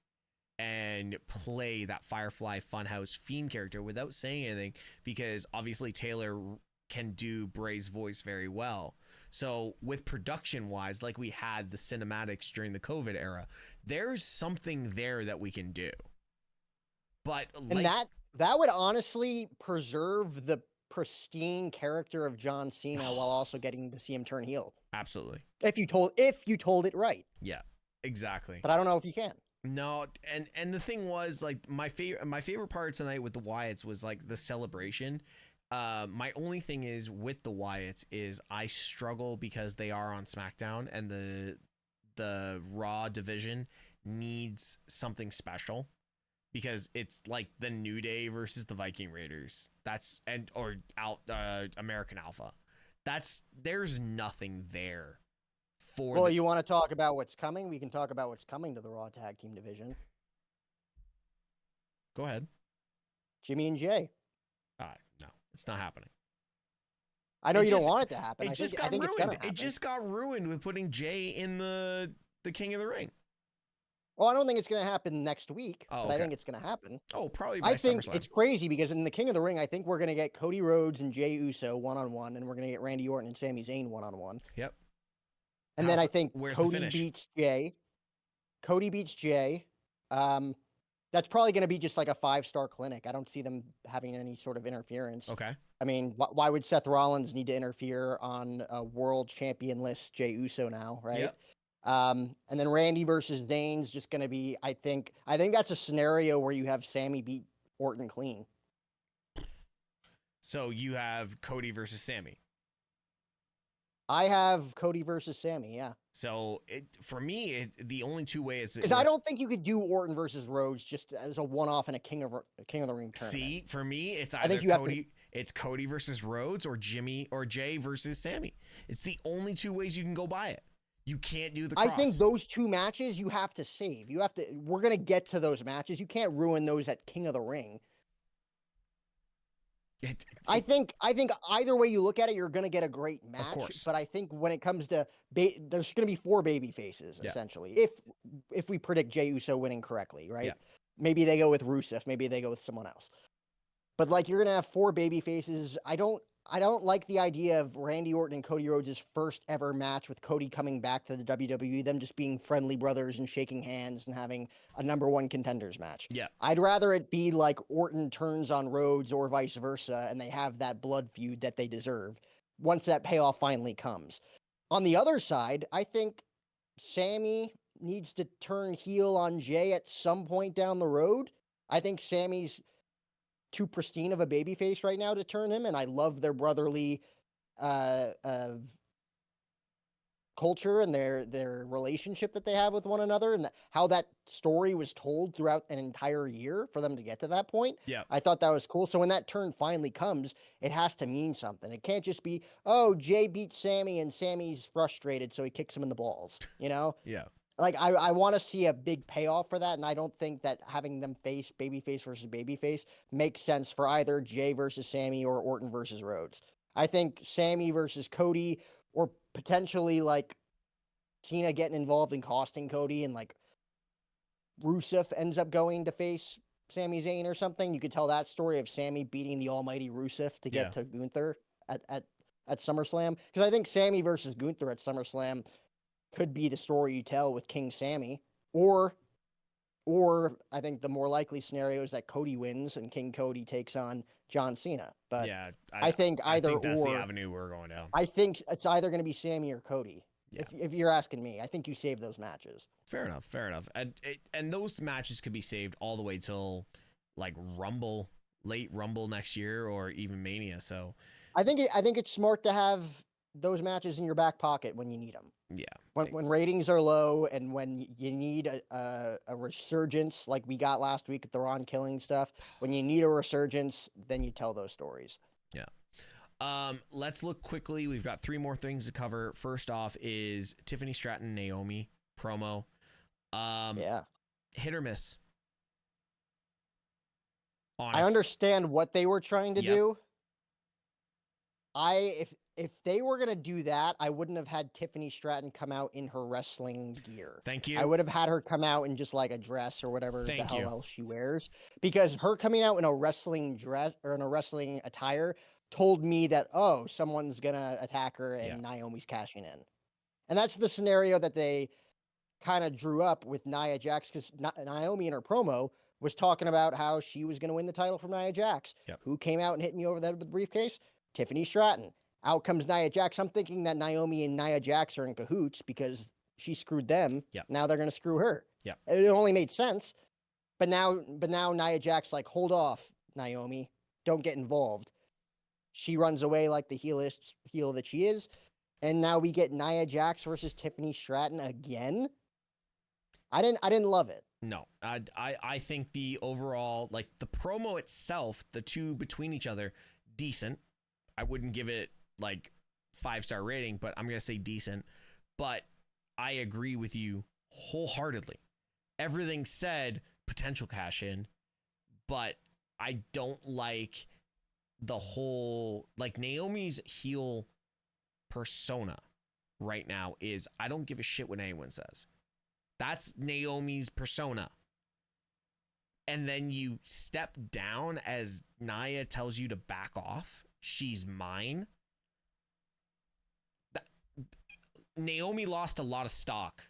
and play that Firefly Funhouse Fiend character without saying anything, because obviously Taylor can do Bray's voice very well. So with production wise, like we had the cinematics during the COVID era, there's something there that we can do. But and that would honestly preserve the pristine character of John Cena while also getting to see him turn heel. Absolutely. If you told it right. Yeah, exactly. But I don't know if you can. No, and the thing was, like, my favorite part tonight with the Wyatts was like the celebration. My only thing is with the Wyatts is I struggle because they are on SmackDown and the Raw division needs something special. Because it's like the New Day versus the Viking Raiders. Or American Alpha. There's nothing there for. Well, you want to talk about what's coming? We can talk about what's coming to the Raw Tag Team division. Go ahead. Jimmy and Jay. No, it's not happening. I know you don't want it to happen. I think it's gonna happen. It just got ruined with putting Jay in the King of the Ring. Well, I don't think it's going to happen next week, but I think it's going to happen. Oh, probably by I think SummerSlam. It's crazy because in the King of the Ring, I think we're going to get Cody Rhodes and Jey Uso one-on-one, and we're going to get Randy Orton and Sami Zayn one-on-one. Yep. And then I think Cody beats Jay. That's probably going to be just like a 5-star clinic. I don't see them having any sort of interference. Okay. I mean, why would Seth Rollins need to interfere on a world champion-less Jey Uso now, right? Yep. And then Randy versus Zayn's just going to be, I think that's a scenario where you have Sammy beat Orton clean. So you have Cody versus Sammy. I have Cody versus Sammy, yeah. So for me, the only two ways. Because I don't think you could do Orton versus Rhodes just as a one-off in a King of the Ring tournament. See, for me, it's I either think you have to. it's Cody versus Rhodes or Jay versus Sammy. It's the only two ways you can go by it. You can't do the cross. I think those two matches you have to save. You have to. We're gonna get to those matches. You can't ruin those at King of the Ring. I think either way you look at it, you're gonna get a great match. Of course. But I think when it comes to there's gonna be 4 baby faces essentially. If we predict Jey Uso winning correctly, right? Yeah. Maybe they go with Rusev. Maybe they go with someone else. But like you're gonna have 4 baby faces. I don't like the idea of Randy Orton and Cody Rhodes' first ever match with Cody coming back to the WWE, them just being friendly brothers and shaking hands and having a #1 contenders match. Yeah. I'd rather it be like Orton turns on Rhodes or vice versa, and they have that blood feud that they deserve once that payoff finally comes. On the other side, I think Sammy needs to turn heel on Jey at some point down the road. I think Sammy's too pristine of a babyface right now to turn him, and I love their brotherly culture and their relationship that they have with one another, and how that story was told throughout an entire year for them to get to that point. Yeah. I thought that was cool. So when that turn finally comes, it has to mean something. It can't just be, oh, Jey beats Sammy and Sammy's frustrated, so he kicks him in the balls, you know? Yeah. Like, I want to see a big payoff for that, and I don't think that having them face babyface versus babyface makes sense for either Jey versus Sammy or Orton versus Rhodes. I think Sammy versus Cody, or potentially, like, CENA getting involved and costing Cody, and, like, Rusev ends up going to face Sami Zayn or something. You could tell that story of Sammy beating the almighty Rusev to get to Gunther at SummerSlam. Because I think Sammy versus Gunther at SummerSlam could be the story you tell with King Sammy, or I think the more likely scenario is that Cody wins and King Cody takes on John Cena. But yeah, I think that's the avenue we're going down. I think it's either going to be Sammy or Cody. Yeah. If you're asking me, I think you save those matches. Fair enough. And those matches could be saved all the way till like late Rumble next year, or even Mania. So I think it's smart to have those matches in your back pocket when you need them. Yeah. When ratings are low and when you need a resurgence, like we got last week with the Ron Killing stuff, when you need a resurgence, then you tell those stories. Yeah. Let's look quickly. We've got 3 more things to cover. First off is Tiffany Stratton Naomi promo. Hit or miss. I understand what they were trying to do. If they were going to do that, I wouldn't have had Tiffany Stratton come out in her wrestling gear. Thank you. I would have had her come out in just like a dress or whatever the hell else she wears. Because her coming out in a wrestling dress or in a wrestling attire told me that, oh, someone's going to attack her and Naomi's cashing in. And that's the scenario that they kind of drew up with Nia Jax, because Naomi in her promo was talking about how she was going to win the title from Nia Jax. Yep. Who came out and hit me over the head with the briefcase? Tiffany Stratton. Out comes Nia Jax. I'm thinking that Naomi and Nia Jax are in cahoots because she screwed them. Yep. Now they're going to screw her. Yep. It only made sense. But now Nia Jax like, hold off, Naomi. Don't get involved. She runs away like the heel that she is. And now we get Nia Jax versus Tiffany Stratton again. I didn't love it. No, I think the overall, like the promo itself, the two between each other, decent. I wouldn't give it like 5-star rating, but I'm going to say decent. But I agree with you wholeheartedly. Everything said, potential cash in, but I don't like the whole, like Naomi's heel persona right now is, I don't give a shit what anyone says. That's Naomi's persona. And then you step down as Nia tells you to back off. She's mine. Naomi lost a lot of stock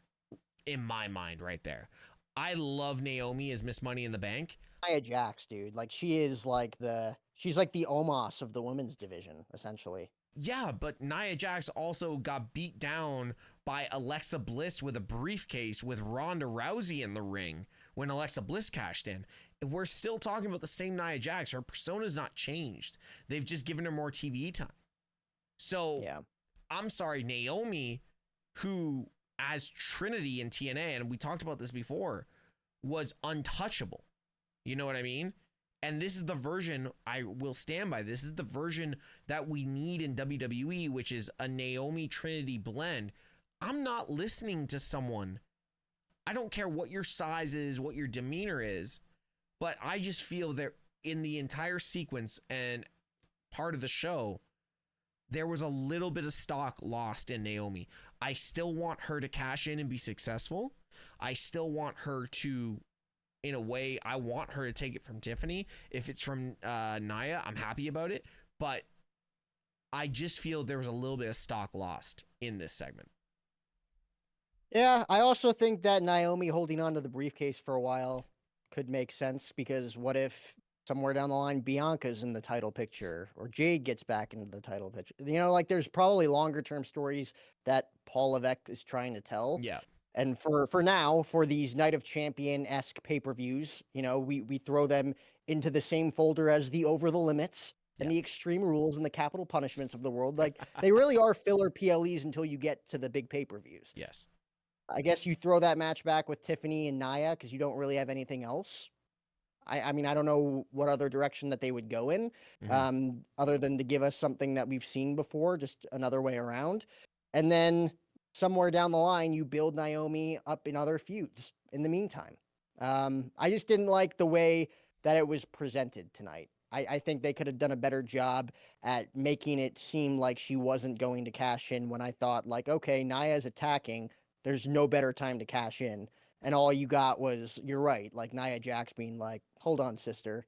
in my mind right there. I love Naomi as Miss Money in the Bank. Nia Jax, dude. Like she's like the Omos of the women's division, essentially. Yeah, but Nia Jax also got beat down by Alexa Bliss with a briefcase with Ronda Rousey in the ring when Alexa Bliss cashed in. We're still talking about the same Nia Jax. Her persona's not changed. They've just given her more TV time. So yeah. I'm sorry, Naomi, who as Trinity in TNA, and we talked about this before, was untouchable. You know what I mean? And this is the version, I will stand by, this is the version that we need in WWE, which is a Naomi Trinity blend. I'm not listening to someone, I don't care what your size is, what your demeanor is, but I just feel that in the entire sequence and part of the show, there was a little bit of stock lost in Naomi. I still want her to cash in and be successful. I still want her to, in a way, I want her to take it from Tiffany. If it's from Nia, I'm happy about it. But I just feel there was a little bit of stock lost in this segment. Yeah, I also think that Naomi holding on to the briefcase for a while could make sense, because what if somewhere down the line Bianca's in the title picture or Jade gets back into the title picture? You know, like there's probably longer term stories that Paul Levesque is trying to tell. Yeah. And for now, for these Night of Champion-esque pay-per-views, you know, we throw them into the same folder as the Over the Limits and the Extreme Rules and the Capital Punishments of the world. Like, they really are filler PLEs until you get to the big pay-per-views. Yes. I guess you throw that match back with Tiffany and Nia because you don't really have anything else. I mean, I don't know what other direction that they would go in, other than to give us something that we've seen before, just another way around. And then somewhere down the line, you build Naomi up in other feuds in the meantime. I just didn't like the way that it was presented tonight. I think they could have done a better job at making it seem like she wasn't going to cash in, when I thought, like, okay, Nia's attacking. There's no better time to cash in. And all you got was, you're right, like Nia Jax being like, hold on, sister,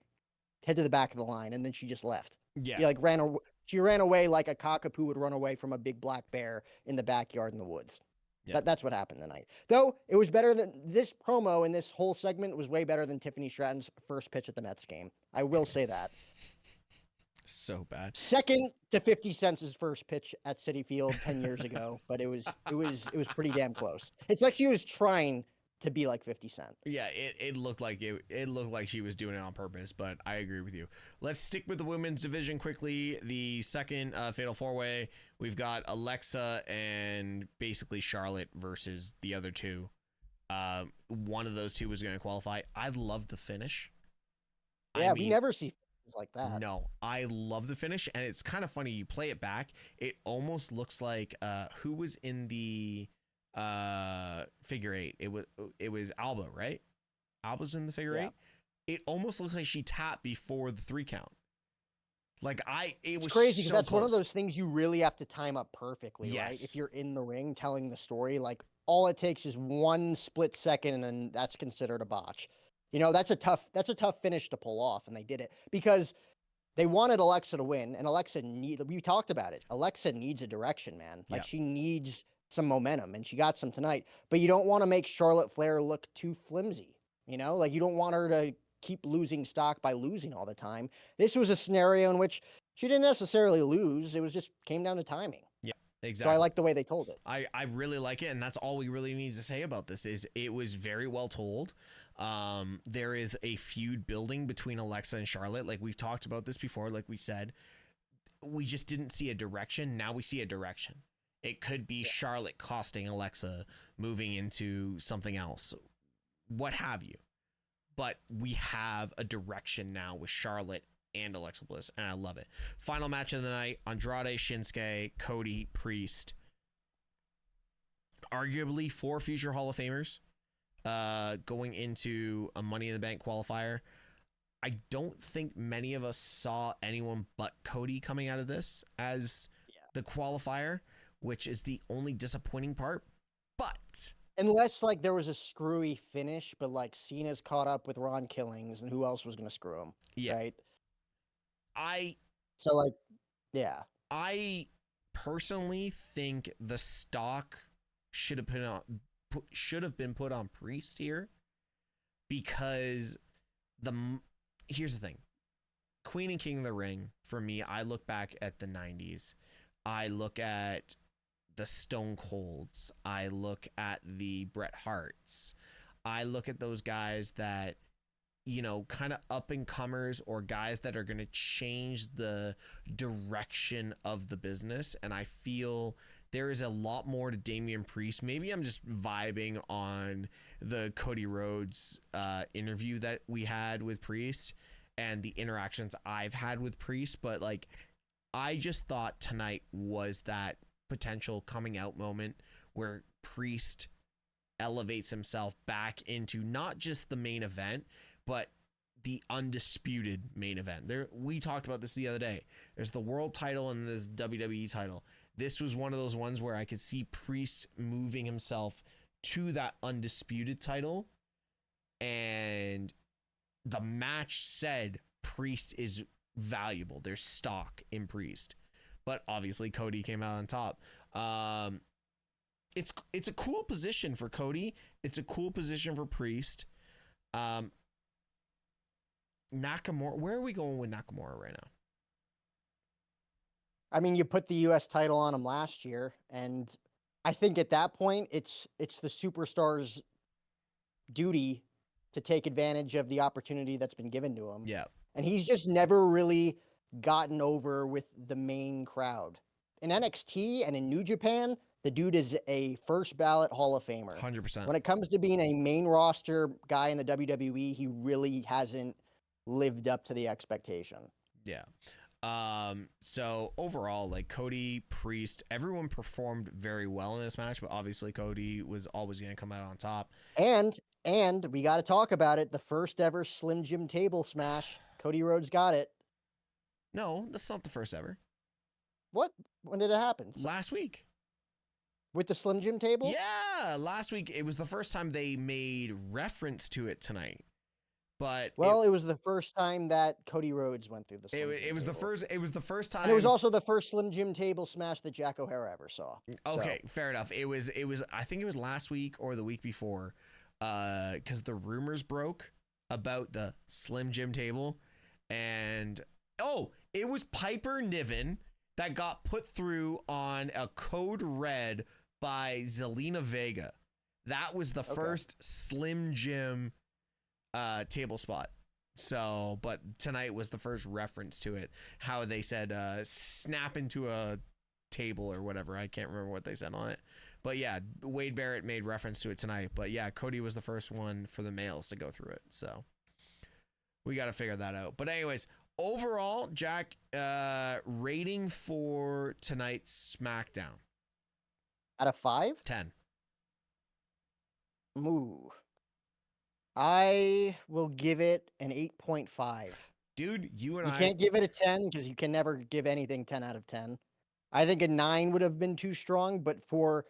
head to the back of the line. And then she just left. Yeah. She ran away like a cockapoo would run away from a big black bear in the backyard in the woods. Yeah. That's what happened tonight. Though it was better than this promo, and this whole segment was way better than Tiffany Stratton's first pitch at the Mets game. I will say that. So bad. Second to 50 Cent's first pitch at Citi Field 10 years ago, but it was pretty damn close. It's like she was trying to be like 50 Cent. Yeah, it looked like it looked like she was doing it on purpose, but I agree with you. Let's stick with the women's division quickly. The second fatal four-way, we've got Alexa and basically Charlotte versus the other two. One of those two was going to qualify. I love the finish. Yeah, we never see things like that. No, I love the finish, and it's kind of funny. You play it back, it almost looks like who was in the figure eight. It was Alba, right? Alba's in the figure eight. It almost looks like she tapped before the 3 count. Like it was crazy, because so that's close. one of those things you really have to time up perfectly, yes. Right? If you're in the ring telling the story, like all it takes is 1 split second, and that's considered a botch. You know, that's a tough finish to pull off, and they did it because they wanted Alexa to win, and we talked about it. Alexa needs a direction, man. Like she needs some momentum, and she got some tonight. But you don't want to make Charlotte Flair look too flimsy. You know, like you don't want her to keep losing stock by losing all the time. This was a scenario in which she didn't necessarily lose. It was just came down to timing. Yeah, exactly. So I like the way they told it. I really like it, and that's all we really need to say about this. Is it was very well told. There is a feud building between Alexa and Charlotte. Like we've talked about this before. Like we said, we just didn't see a direction. Now we see a direction. It could be Charlotte costing Alexa, moving into something else, what have you. But we have a direction now with Charlotte and Alexa Bliss, and I love it. Final match of the night, Andrade, Shinsuke, Cody, Priest. Arguably 4 future Hall of Famers going into a Money in the Bank qualifier. I don't think many of us saw anyone but Cody coming out of this as the qualifier, which is the only disappointing part. But unless like there was a screwy finish, but like Cena's caught up with Ron Killings, and who else was going to screw him? Yeah. Right. I personally think the stock should have been put on Priest here, because here's the thing. Queen and King of the Ring, for me, I look back at the 90s. I look at the Stone Colds. I look at the Bret Harts. I look at those guys that kind of up and comers or guys that are going to change the direction of the business. And I feel there is a lot more to Damian Priest. Maybe I'm just vibing on the Cody Rhodes interview that we had with Priest and the interactions I've had with Priest. But like, I just thought tonight was that potential coming out moment where Priest elevates himself back into not just the main event, but the undisputed main event. We talked about this the other day. There's the world title and this WWE title. This was one of those ones where I could see Priest moving himself to that undisputed title. And the match said Priest is valuable. There's stock in Priest. But obviously Cody came out on top. It's a cool position for Cody. It's a cool position for Priest. Nakamura, where are we going with Nakamura right now? I mean, you put the U.S. title on him last year, and I think at that point, it's the superstar's duty to take advantage of the opportunity that's been given to him. Yeah. And he's just never really gotten over with the main crowd. In NXT and in New Japan, the dude is a first ballot Hall of Famer. 100%. When it comes to being a main roster guy in the WWE, he really hasn't lived up to the expectation. Yeah. So overall, like Cody, Priest, everyone performed very well in this match, but obviously Cody was always going to come out on top. And we got to talk about it. The first ever Slim Jim table smash. Cody Rhodes got it. No, that's not the first ever. What? When did it happen? Last week. With the Slim Jim table? Yeah, last week. It was the first time they made reference to it tonight. But it was the first time that Cody Rhodes went through the Slim Jim it was table. it was the first time. And it was also the first Slim Jim table smash that Jack O'Hara ever saw. Okay, fair enough. It was I think it was last week or the week before, because the rumors broke about the Slim Jim table, and it was Piper Niven that got put through on a code red by Zelina Vega. That was the first Slim Jim table spot. So, but tonight was the first reference to it. How they said snap into a table or whatever. I can't remember what they said on it. But yeah, Wade Barrett made reference to it tonight. But yeah, Cody was the first one for the males to go through it. So we got to figure that out. But anyways, overall, Jack, rating for tonight's SmackDown. Out of 5? 10. Ooh. I will give it an 8.5. Dude, you can't give it a 10 because you can never give anything 10 out of 10. I think a 9 would have been too strong, but for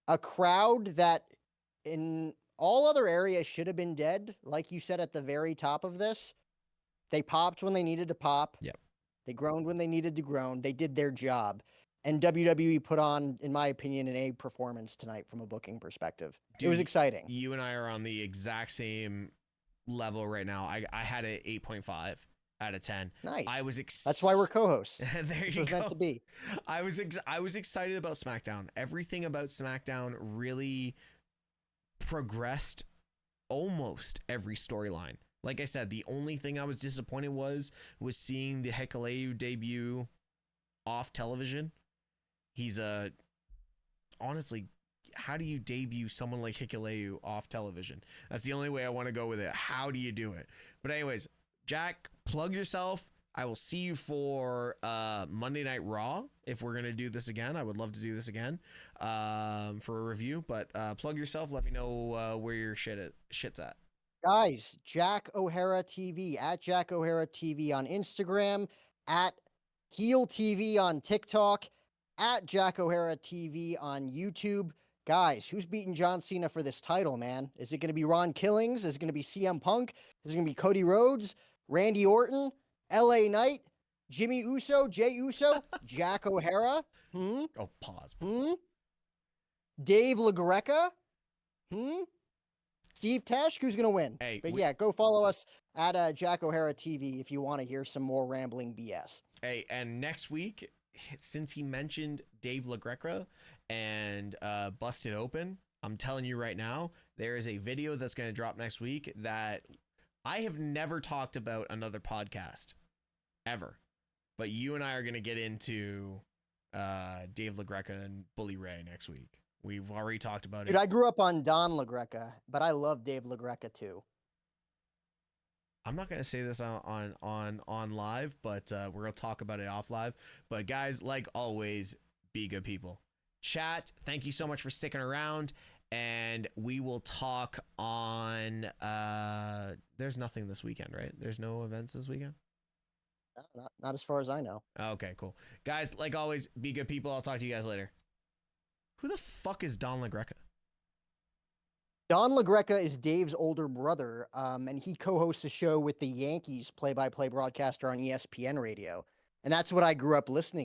a crowd that in all other areas should have been dead, like you said at the very top of this, they popped when they needed to pop. Yep. They groaned when they needed to groan. They did their job. And WWE put on, in my opinion, an A performance tonight from a booking perspective. Dude, it was exciting. You and I are on the exact same level right now. I had an 8.5 out of 10. Nice. That's why we're co-hosts. There you go. Was meant to be. I was excited about SmackDown. Everything about SmackDown really progressed almost every storyline. Like I said, the only thing I was disappointed was seeing the Hikuleo debut off television. He's honestly, how do you debut someone like Hikuleo off television? That's the only way I want to go with it. How do you do it? But anyways, Jack, plug yourself. I will see you for Monday Night Raw. If we're going to do this again, I would love to do this again for a review. But plug yourself. Let me know where your shit's at. Guys, Jack O'Hara TV, at Jack O'Hara TV on Instagram, at Heel TV on TikTok, at Jack O'Hara TV on YouTube. Guys, who's beating John Cena for this title, man? Is it going to be Ron Killings? Is it going to be CM Punk? Is it going to be Cody Rhodes, Randy Orton, LA Knight, Jimmy Uso, Jey Uso, Jack O'Hara? Oh, pause. Dave LaGreca? Steve Tesh? Who's going to win? Hey, but yeah, go follow us at Jack O'Hara TV if you want to hear some more rambling BS. Hey, and next week, since he mentioned Dave LaGreca and Busted Open, I'm telling you right now, there is a video that's going to drop next week that I have never talked about another podcast ever, but you and I are going to get into Dave LaGreca and Bully Ray next week. We've already talked about Dude, it. I grew up on Don LaGreca, but I love Dave LaGreca too. I'm not going to say this on live, but we're going to talk about it off live. But guys, like always, be good people. Chat, thank you so much for sticking around. And we will talk on there's nothing this weekend, right? There's no events this weekend? No, not as far as I know. Okay, cool. Guys, like always, be good people. I'll talk to you guys later. Who the fuck is Don LaGreca? Don LaGreca is Dave's older brother, and he co-hosts a show with the Yankees play-by-play broadcaster on ESPN radio. And that's what I grew up listening